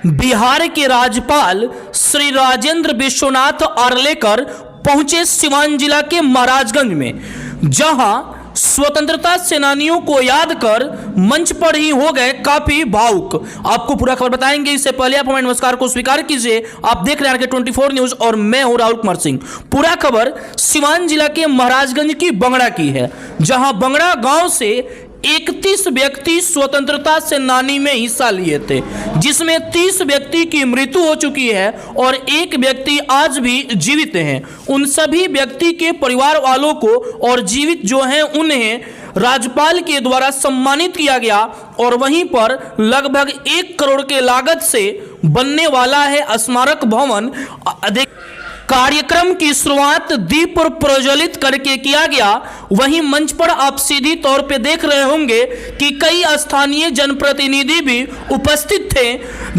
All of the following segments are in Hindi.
बिहार के राज्यपाल श्री राजेंद्र विश्वनाथ आर्लेकर पहुंचे सिवान जिला के महाराजगंज में, जहां स्वतंत्रता सेनानियों को याद कर मंच पर ही हो गए काफी भावुक। आपको पूरा खबर बताएंगे, इससे पहले आप हमारे नमस्कार को स्वीकार कीजिए। आप देख रहे हैं RK24 न्यूज और मैं हूं राहुल कुमार सिंह। पूरा खबर सिवान जिला के महाराजगंज की बंगड़ा की है, जहां बंगड़ा गांव से 31 व्यक्ति स्वतंत्रता सेनानी में हिस्सा लिए थे, जिसमें 30 व्यक्ति की मृत्यु हो चुकी है और एक व्यक्ति आज भी जीवित हैं। उन सभी व्यक्ति के परिवार वालों को और जीवित जो हैं उन्हें राज्यपाल के द्वारा सम्मानित किया गया और वहीं पर लगभग 1 करोड़ के लागत से बनने वाला है स्मारक भवन। कार्यक्रम की शुरुआत दीप प्रज्वलित करके किया गया। वहीं मंच पर आप सीधी तौर पे देख रहे होंगे कि कई स्थानीय जनप्रतिनिधि भी उपस्थित थे।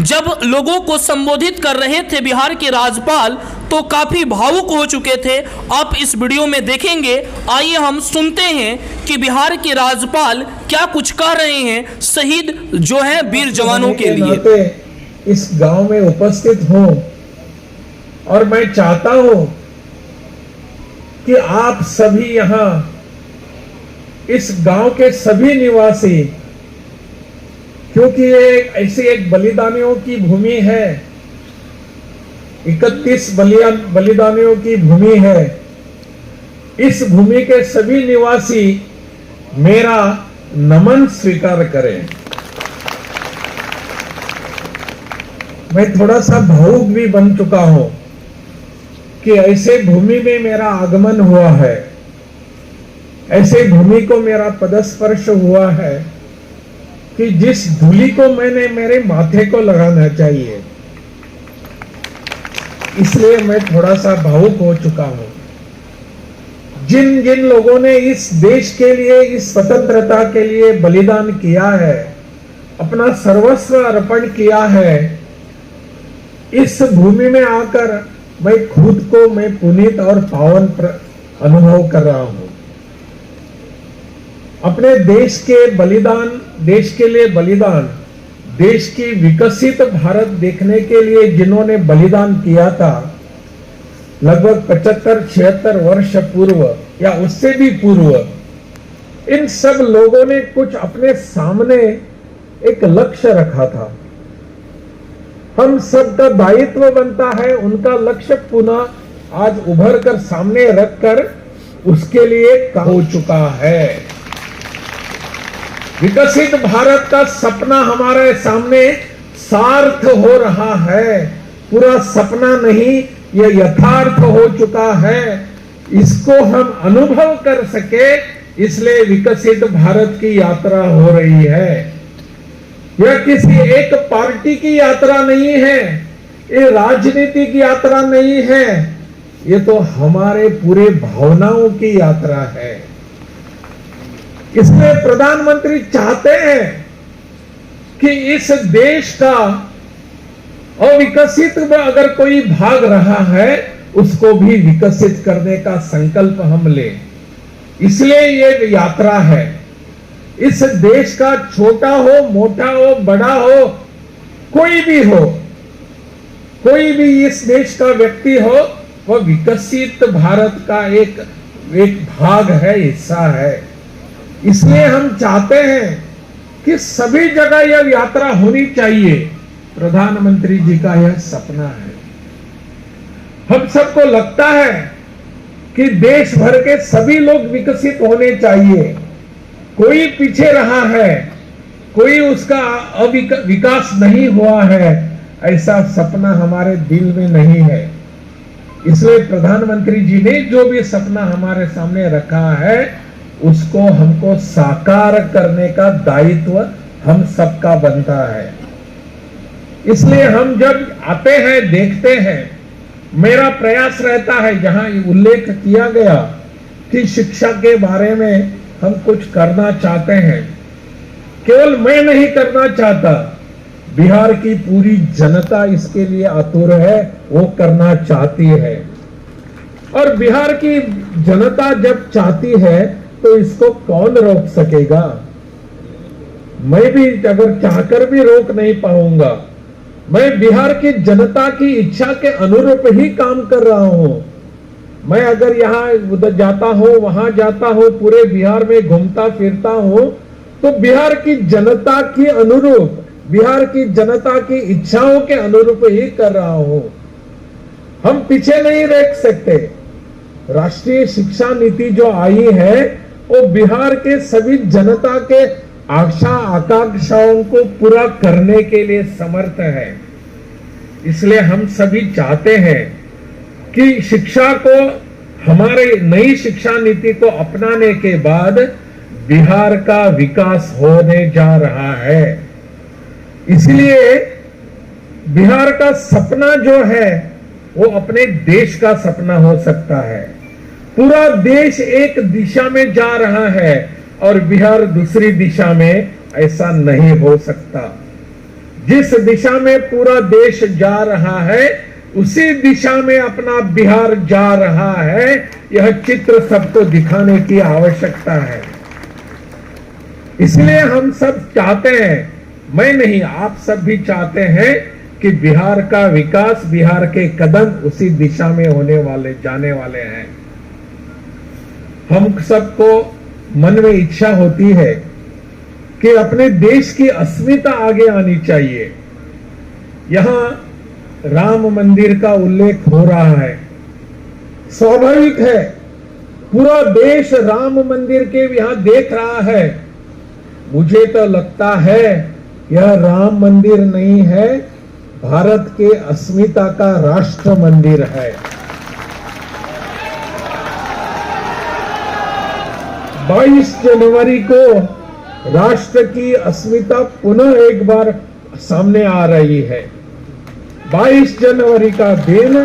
जब लोगों को संबोधित कर रहे थे बिहार के राज्यपाल, तो काफी भावुक हो चुके थे। आप इस वीडियो में देखेंगे। आइए हम सुनते हैं कि बिहार के राज्यपाल क्या कुछ कह रहे हैं शहीद जो हैं वीर जवानों के लिए। इस गांव में उपस्थित हूं और मैं चाहता हूं कि आप सभी यहां इस गांव के सभी निवासी, क्योंकि ये ऐसी एक बलिदानियों की भूमि है, 31 बलिदानियों की भूमि है। इस भूमि के सभी निवासी मेरा नमन स्वीकार करें। मैं थोड़ा सा भावुक भी बन चुका हूं कि ऐसे भूमि में मेरा आगमन हुआ है, ऐसे भूमि को मेरा पदस्पर्श हुआ है कि जिस धूलि को मैंने मेरे माथे को लगाना चाहिए, इसलिए मैं थोड़ा सा भावुक हो चुका हूं। जिन जिन लोगों ने इस देश के लिए, इस स्वतंत्रता के लिए बलिदान किया है, अपना सर्वस्व अर्पण किया है, इस भूमि में आकर मैं खुद को पुनीत और पावन अनुभव कर रहा हूं। अपने देश के बलिदान, देश के लिए बलिदान, देश की विकसित भारत देखने के लिए जिन्होंने बलिदान किया था, लगभग 75-76 वर्ष पूर्व या उससे भी पूर्व, इन सब लोगों ने कुछ अपने सामने एक लक्ष्य रखा था। हम सबका दायित्व बनता है उनका लक्ष्य पुनः आज उभर कर सामने रखकर उसके लिए हो चुका है। विकसित भारत का सपना हमारे सामने सार्थ हो रहा है। पूरा सपना नहीं, यह यथार्थ हो चुका है। इसको हम अनुभव कर सके, इसलिए विकसित भारत की यात्रा हो रही है। यह किसी एक पार्टी की यात्रा नहीं है, ये राजनीति की यात्रा नहीं है, ये तो हमारे पूरे भावनाओं की यात्रा है। इसलिए प्रधानमंत्री चाहते हैं कि इस देश का अविकसित में अगर कोई भाग रहा है, उसको भी विकसित करने का संकल्प हम लें। इसलिए ये यात्रा है। इस देश का छोटा हो, मोटा हो, बड़ा हो, कोई भी हो, कोई भी इस देश का व्यक्ति हो, वह विकसित भारत का एक भाग है, हिस्सा है। इसलिए हम चाहते हैं कि सभी जगह यह यात्रा होनी चाहिए। प्रधानमंत्री जी का यह सपना है। हम सबको लगता है कि देश भर के सभी लोग विकसित होने चाहिए। कोई पीछे रहा है, कोई उसका विकास नहीं हुआ है, ऐसा सपना हमारे दिल में नहीं है। इसलिए प्रधानमंत्री जी ने जो भी सपना हमारे सामने रखा है, उसको हमको साकार करने का दायित्व हम सबका बनता है। इसलिए हम जब आते हैं, देखते हैं, मेरा प्रयास रहता है, जहां उल्लेख किया गया कि शिक्षा के बारे में हम कुछ करना चाहते हैं, केवल मैं नहीं करना चाहता, बिहार की पूरी जनता इसके लिए आतुर है, वो करना चाहती है। और बिहार की जनता जब चाहती है तो इसको कौन रोक सकेगा? मैं भी अगर चाहकर भी रोक नहीं पाऊंगा। मैं बिहार की जनता की इच्छा के अनुरूप ही काम कर रहा हूं। मैं अगर यहाँ उधर जाता हूं, वहां जाता हूं, पूरे बिहार में घूमता फिरता हूं, तो बिहार की जनता के अनुरूप, बिहार की जनता की इच्छाओं के अनुरूप ही कर रहा हूं। हम पीछे नहीं रह सकते। राष्ट्रीय शिक्षा नीति जो आई है वो बिहार के सभी जनता के आशा आकांक्षाओं को पूरा करने के लिए समर्थ है। इसलिए हम सभी चाहते हैं कि शिक्षा को, हमारे नई शिक्षा नीति को अपनाने के बाद बिहार का विकास होने जा रहा है। इसलिए बिहार का सपना जो है वो अपने देश का सपना हो सकता है। पूरा देश एक दिशा में जा रहा है और बिहार दूसरी दिशा में, ऐसा नहीं हो सकता। जिस दिशा में पूरा देश जा रहा है उसी दिशा में अपना बिहार जा रहा है। यह चित्र सबको दिखाने की आवश्यकता है। इसलिए हम सब चाहते हैं, मैं नहीं आप सब भी चाहते हैं कि बिहार का विकास, बिहार के कदम उसी दिशा में जाने वाले हैं। हम सबको मन में इच्छा होती है कि अपने देश की अस्मिता आगे आनी चाहिए। यहां राम मंदिर का उल्लेख हो रहा है, स्वाभाविक है। पूरा देश राम मंदिर के यहां देख रहा है। मुझे तो लगता है यह राम मंदिर नहीं है, भारत के अस्मिता का राष्ट्र मंदिर है। 22 जनवरी को राष्ट्र की अस्मिता पुनः एक बार सामने आ रही है। 22 जनवरी का दिन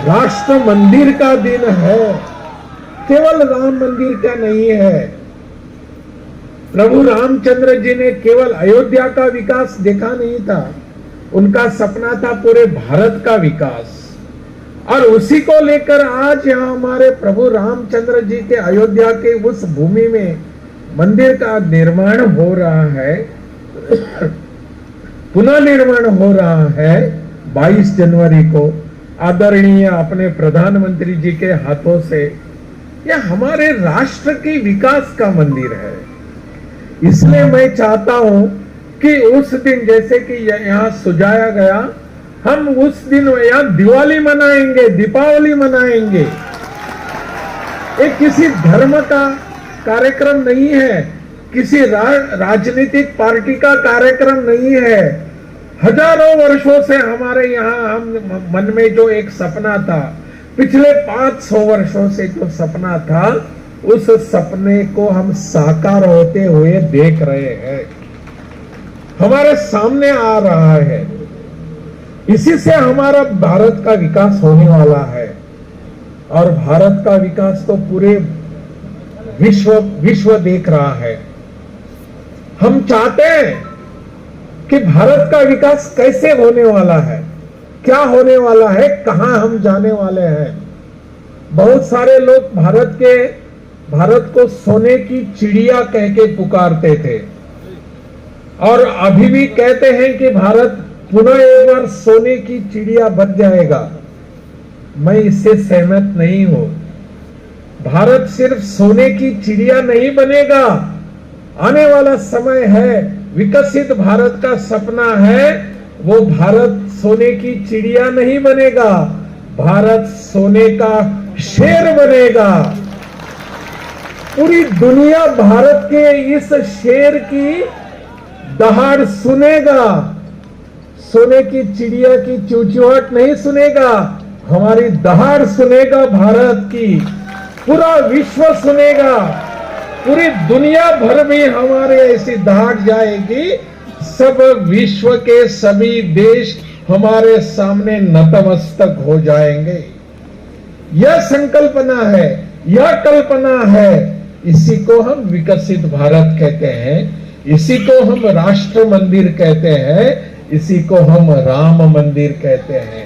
राष्ट्र मंदिर का दिन है, केवल राम मंदिर का नहीं है। प्रभु रामचंद्र जी ने केवल अयोध्या का विकास देखा नहीं था, उनका सपना था पूरे भारत का विकास। और उसी को लेकर आज यहाँ हमारे प्रभु रामचंद्र जी के अयोध्या के उस भूमि में मंदिर का निर्माण हो रहा है, पुनः निर्माण हो रहा है। 22 जनवरी को आदरणीय अपने प्रधानमंत्री जी के हाथों से यह हमारे राष्ट्र के विकास का मंदिर है। इसलिए मैं चाहता हूं कि उस दिन, जैसे कि यहाँ सुझाया गया, हम उस दिन यहाँ दिवाली मनाएंगे, दीपावली मनाएंगे। ये किसी धर्म का कार्यक्रम नहीं है, किसी राजनीतिक पार्टी का कार्यक्रम नहीं है। हजारों वर्षों से हमारे यहाँ हम मन में जो एक सपना था, पिछले 500 वर्षों से जो सपना था, उस सपने को हम साकार होते हुए देख रहे हैं, हमारे सामने आ रहा है। इसी से हमारा भारत का विकास होने वाला है। और भारत का विकास तो पूरे विश्व देख रहा है। हम चाहते हैं कि भारत का विकास कैसे होने वाला है, क्या होने वाला है, कहां हम जाने वाले हैं। बहुत सारे लोग भारत को सोने की चिड़िया कह के पुकारते थे और अभी भी कहते हैं कि भारत पुनः एक बार सोने की चिड़िया बन जाएगा। मैं इससे सहमत नहीं हूं। भारत सिर्फ सोने की चिड़िया नहीं बनेगा। आने वाला समय है, विकसित भारत का सपना है, वो भारत सोने की चिड़िया नहीं बनेगा, भारत सोने का शेर बनेगा। पूरी दुनिया भारत के इस शेर की दहाड़ सुनेगा, सोने की चिड़िया की चूचुहाट नहीं सुनेगा, हमारी दहाड़ सुनेगा भारत की। पूरा विश्व सुनेगा, पूरी दुनिया भर में हमारे ऐसी दहाड़ जाएगी। सब विश्व के सभी देश हमारे सामने नतमस्तक हो जाएंगे। यह संकल्पना है, यह कल्पना है। इसी को हम विकसित भारत कहते हैं, इसी को हम राष्ट्र मंदिर कहते हैं, इसी को हम राम मंदिर कहते हैं।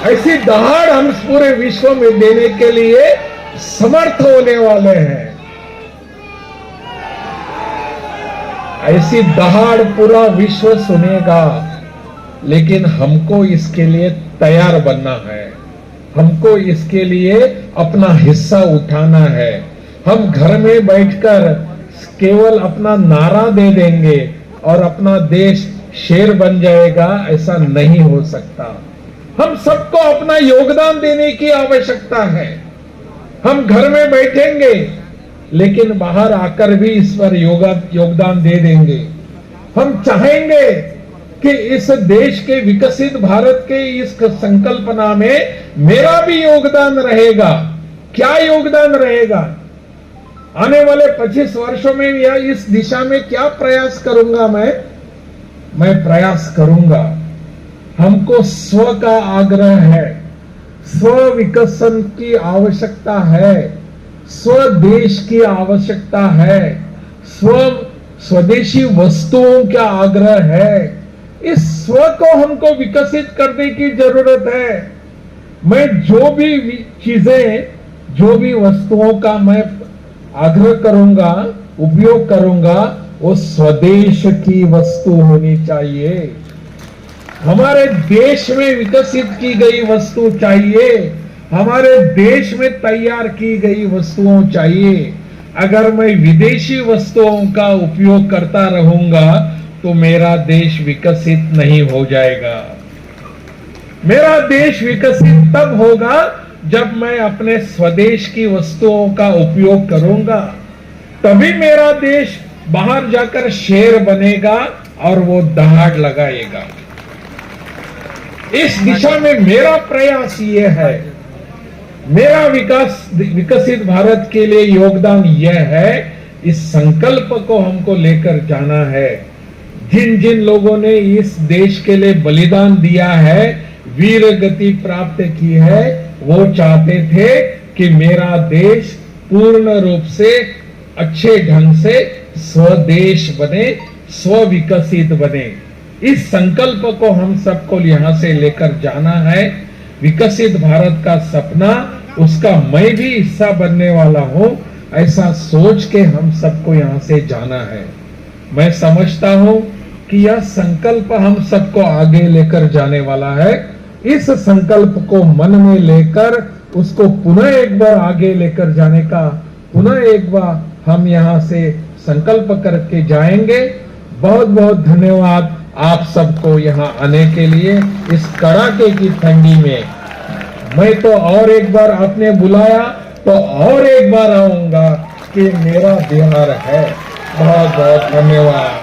ऐसी दहाड़ हम पूरे विश्व में देने के लिए समर्थ होने वाले हैं। ऐसी दहाड़ पूरा विश्व सुनेगा, लेकिन हमको इसके लिए तैयार बनना है। हमको इसके लिए अपना हिस्सा उठाना है। हम घर में बैठकर केवल अपना नारा दे देंगे और अपना देश शेर बन जाएगा, ऐसा नहीं हो सकता। हम सबको अपना योगदान देने की आवश्यकता है। हम घर में बैठेंगे लेकिन बाहर आकर भी इस पर योगदान दे देंगे। हम चाहेंगे कि इस देश के विकसित भारत के इस संकल्पना में मेरा भी योगदान रहेगा। क्या योगदान रहेगा? आने वाले 25 वर्षों में या इस दिशा में क्या प्रयास करूंगा मैं प्रयास करूंगा। हमको स्व का आग्रह है, स्व विकसन की आवश्यकता है, स्वदेश की आवश्यकता है, स्वदेशी वस्तुओं का आग्रह है। इस स्व को हमको विकसित करने की जरूरत है। मैं जो भी चीजें, जो भी वस्तुओं का मैं आग्रह करूंगा, उपयोग करूंगा, वो स्वदेश की वस्तु होनी चाहिए। हमारे देश में विकसित की गई वस्तु चाहिए, हमारे देश में तैयार की गई वस्तुओं चाहिए। अगर मैं विदेशी वस्तुओं का उपयोग करता रहूंगा तो मेरा देश विकसित नहीं हो जाएगा। मेरा देश विकसित तब होगा जब मैं अपने स्वदेश की वस्तुओं का उपयोग करूंगा, तभी मेरा देश बाहर जाकर शेर बनेगा और वो दहाड़ लगाएगा। इस दिशा में मेरा प्रयास ये है, मेरा विकसित भारत के लिए योगदान यह है, इस संकल्प को हमको लेकर जाना है। जिन जिन लोगों ने इस देश के लिए बलिदान दिया है, वीर गति प्राप्त की है, वो चाहते थे कि मेरा देश पूर्ण रूप से अच्छे ढंग से स्वदेश बने, स्वविकसित बने। इस संकल्प को हम सबको यहां से लेकर जाना है। विकसित भारत का सपना, उसका मैं भी हिस्सा बनने वाला हूं, ऐसा सोच के हम सबको यहां से जाना है। मैं समझता हूं कि यह संकल्प हम सबको आगे लेकर जाने वाला है। इस संकल्प को मन में लेकर उसको पुनः एक बार आगे लेकर जाने का पुनः एक बार हम यहां से संकल्प करके जाएंगे। बहुत बहुत धन्यवाद आप सबको यहाँ आने के लिए। इस कड़ाके की ठंडी में मैं तो और एक बार आपने बुलाया तो और एक बार आऊंगा कि मेरा बिहार है। बहुत बहुत धन्यवाद।